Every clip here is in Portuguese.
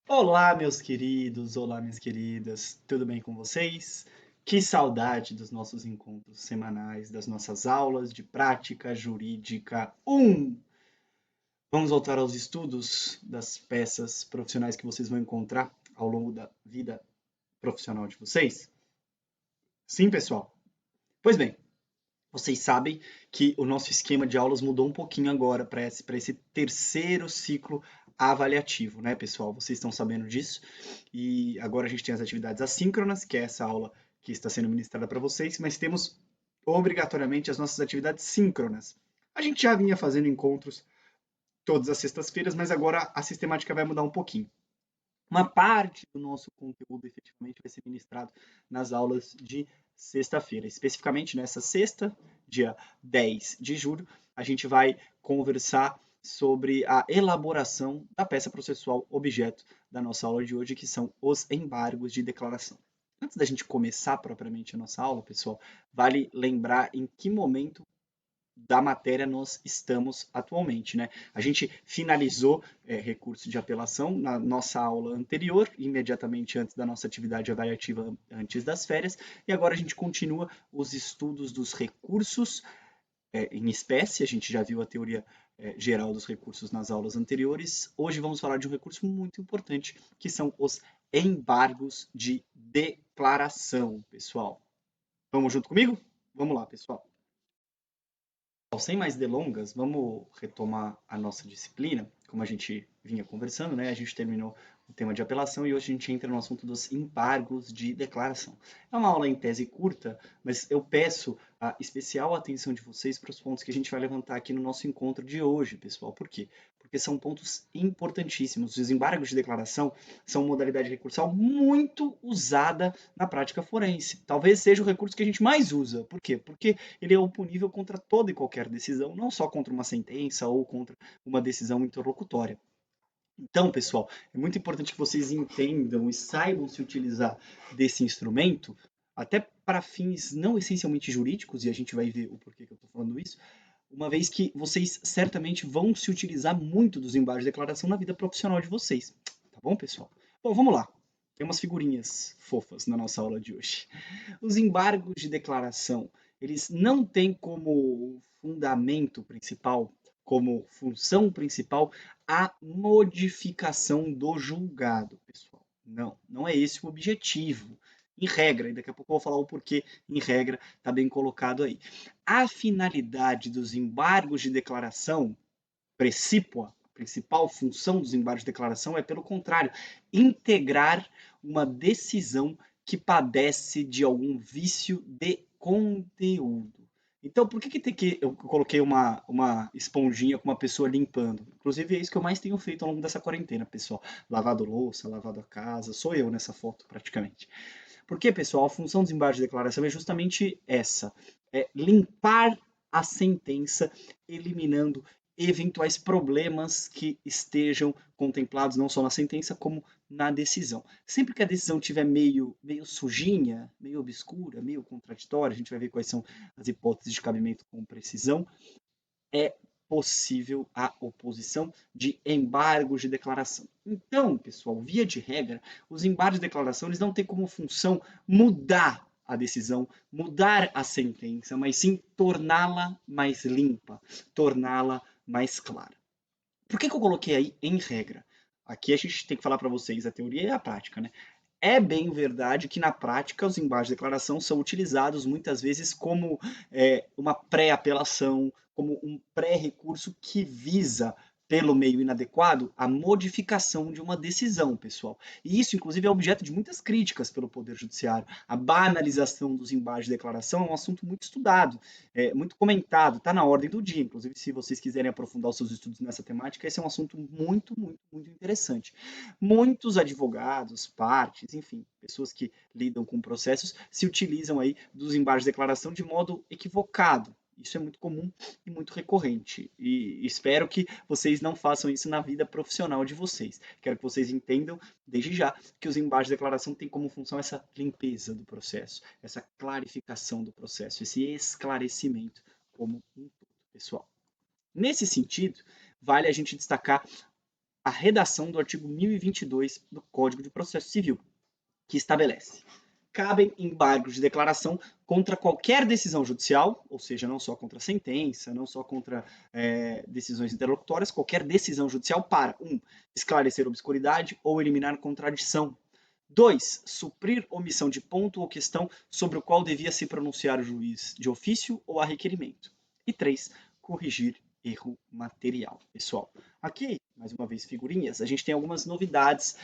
Olá, meus queridos, olá, minhas queridas, tudo bem com vocês? Que saudade dos nossos encontros semanais, das nossas aulas de prática jurídica 1. Vamos voltar aos estudos das peças profissionais que vocês vão encontrar ao longo da vida profissional de vocês? Sim, pessoal? Pois bem, vocês sabem que o nosso esquema de aulas mudou um pouquinho agora para esse terceiro ciclo avaliativo, né, pessoal? Vocês estão sabendo disso? E agora a gente tem as atividades assíncronas, que é essa aula que está sendo ministrada para vocês, mas temos obrigatoriamente as nossas atividades síncronas. A gente já vinha fazendo encontros todas as sextas-feiras, mas agora a sistemática vai mudar um pouquinho. Uma parte do nosso conteúdo efetivamente vai ser ministrado nas aulas de sexta-feira. Especificamente nessa sexta, dia 10 de julho, a gente vai conversar sobre a elaboração da peça processual objeto da nossa aula de hoje, que são os embargos de declaração. Antes da gente começar propriamente a nossa aula, pessoal, vale lembrar em que momento da matéria nós estamos atualmente, né? A gente finalizou recurso de apelação na nossa aula anterior, imediatamente antes da nossa atividade avaliativa antes das férias, e agora a gente continua os estudos dos recursos em espécie, a gente já viu a teoria geral dos recursos nas aulas anteriores. Hoje vamos falar de um recurso muito importante, que são os embargos de declaração, pessoal. Vamos junto comigo? Vamos lá, pessoal. Sem mais delongas, vamos retomar a nossa disciplina, como a gente vinha conversando, né? A gente terminou o tema de apelação e hoje a gente entra no assunto dos embargos de declaração. É uma aula em tese curta, mas eu peço a especial atenção de vocês para os pontos que a gente vai levantar aqui no nosso encontro de hoje, pessoal. Por quê? Porque são pontos importantíssimos. Os embargos de declaração são uma modalidade recursal muito usada na prática forense. Talvez seja o recurso que a gente mais usa. Por quê? Porque ele é oponível contra toda e qualquer decisão, não só contra uma sentença ou contra uma decisão interlocutória. Então, pessoal, é muito importante que vocês entendam e saibam se utilizar desse instrumento, até para fins não essencialmente jurídicos, e a gente vai ver o porquê que eu estou falando isso, uma vez que vocês certamente vão se utilizar muito dos embargos de declaração na vida profissional de vocês. Tá bom, pessoal? Bom, vamos lá. Tem umas figurinhas fofas na nossa aula de hoje. Os embargos de declaração, eles não têm como fundamento principal, como função principal, a modificação do julgado, pessoal. Não, não é esse o objetivo. Em regra, e daqui a pouco eu vou falar o porquê, em regra, está bem colocado aí. A finalidade dos embargos de declaração precípua, a principal função dos embargos de declaração é, pelo contrário, integrar uma decisão que padece de algum vício de conteúdo. Então, por que tem que. Eu coloquei uma esponjinha com uma pessoa limpando? Inclusive, é isso que eu mais tenho feito ao longo dessa quarentena, pessoal. Lavado louça, lavado a casa. Sou eu nessa foto, praticamente. Porque, pessoal, a função dos embargos de declaração é justamente essa: é limpar a sentença, eliminando eventuais problemas que estejam contemplados não só na sentença, como na decisão. Sempre que a decisão estiver meio sujinha, meio obscura, meio contraditória, a gente vai ver quais são as hipóteses de cabimento com precisão, é possível a oposição de embargos de declaração. Então, pessoal, via de regra, os embargos de declaração eles não têm como função mudar a decisão, mudar a sentença, mas sim torná-la mais limpa, torná-la mais clara. Por que eu coloquei aí em regra? Aqui a gente tem que falar para vocês a teoria e a prática, né? É bem verdade que na prática os embargos de declaração são utilizados muitas vezes como uma pré-apelação, como um pré-recurso que visa, pelo meio inadequado, a modificação de uma decisão, pessoal. E isso, inclusive, é objeto de muitas críticas pelo Poder Judiciário. A banalização dos embargos de declaração é um assunto muito estudado, muito comentado, está na ordem do dia. Inclusive, se vocês quiserem aprofundar os seus estudos nessa temática, esse é um assunto muito, muito, muito interessante. Muitos advogados, partes, enfim, pessoas que lidam com processos, se utilizam aí dos embargos de declaração de modo equivocado. Isso é muito comum e muito recorrente. E espero que vocês não façam isso na vida profissional de vocês. Quero que vocês entendam, desde já, que os embargos de declaração têm como função essa limpeza do processo, essa clarificação do processo, esse esclarecimento como um todo, pessoal. Nesse sentido, vale a gente destacar a redação do artigo 1022 do Código de Processo Civil, que estabelece: cabem embargos de declaração contra qualquer decisão judicial, ou seja, não só contra sentença, não só contra decisões interlocutórias, qualquer decisão judicial para 1. Esclarecer obscuridade ou eliminar contradição. 2. Suprir omissão de ponto ou questão sobre o qual devia se pronunciar o juiz de ofício ou a requerimento. E 3. Corrigir erro material. Pessoal, aqui, mais uma vez, figurinhas, a gente tem algumas novidades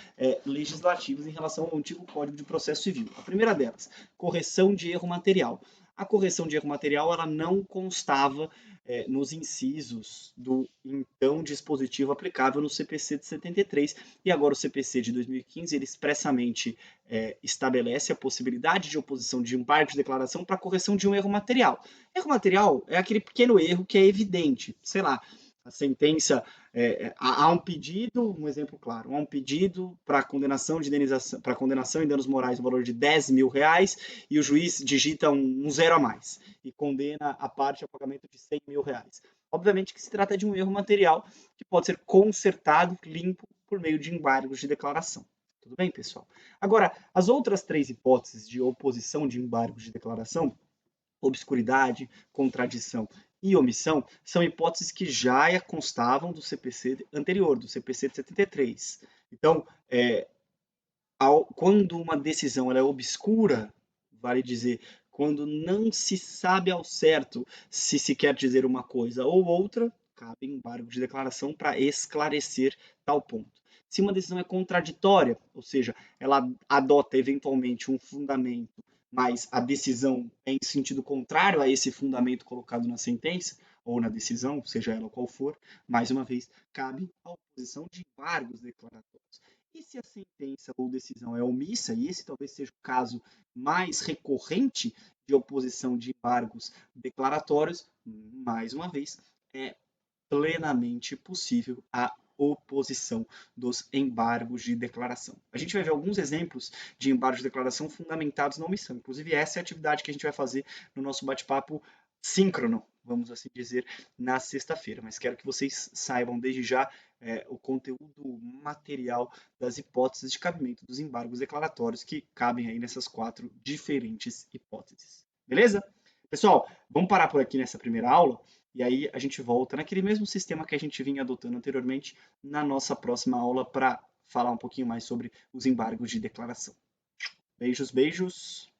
legislativas em relação ao antigo Código de Processo Civil. A primeira delas, correção de erro material. A correção de erro material ela não constava nos incisos do então dispositivo aplicável no CPC de 73, e agora o CPC de 2015 ele expressamente estabelece a possibilidade de oposição de embargo de declaração para correção de um erro material. Erro material é aquele pequeno erro que é evidente, sei lá, a sentença, há um pedido, um exemplo claro, há um pedido para condenação de indenização, para condenação em danos morais no valor de R$10.000 e o juiz digita um zero a mais e condena a parte a pagamento de R$100.000. Obviamente que se trata de um erro material que pode ser consertado, limpo, por meio de embargos de declaração. Tudo bem, pessoal? Agora, as outras 3 hipóteses de oposição de embargos de declaração, obscuridade, contradição e omissão, são hipóteses que já constavam do CPC anterior, do CPC de 73. Então, quando uma decisão ela é obscura, vale dizer, quando não se sabe ao certo se quer dizer uma coisa ou outra, cabe embargo de declaração para esclarecer tal ponto. Se uma decisão é contraditória, ou seja, ela adota eventualmente um fundamento, mas a decisão é em sentido contrário a esse fundamento colocado na sentença ou na decisão, seja ela qual for, mais uma vez, cabe a oposição de embargos declaratórios. E se a sentença ou decisão é omissa, e esse talvez seja o caso mais recorrente de oposição de embargos declaratórios, mais uma vez, é plenamente possível a oposição dos embargos de declaração. A gente vai ver alguns exemplos de embargos de declaração fundamentados na omissão. Inclusive, essa é a atividade que a gente vai fazer no nosso bate-papo síncrono, vamos assim dizer, na sexta-feira. Mas quero que vocês saibam desde já o conteúdo material das hipóteses de cabimento dos embargos declaratórios que cabem aí nessas 4 diferentes hipóteses. Beleza? Pessoal, vamos parar por aqui nessa primeira aula e aí a gente volta naquele mesmo sistema que a gente vinha adotando anteriormente na nossa próxima aula para falar um pouquinho mais sobre os embargos de declaração. Beijos, beijos!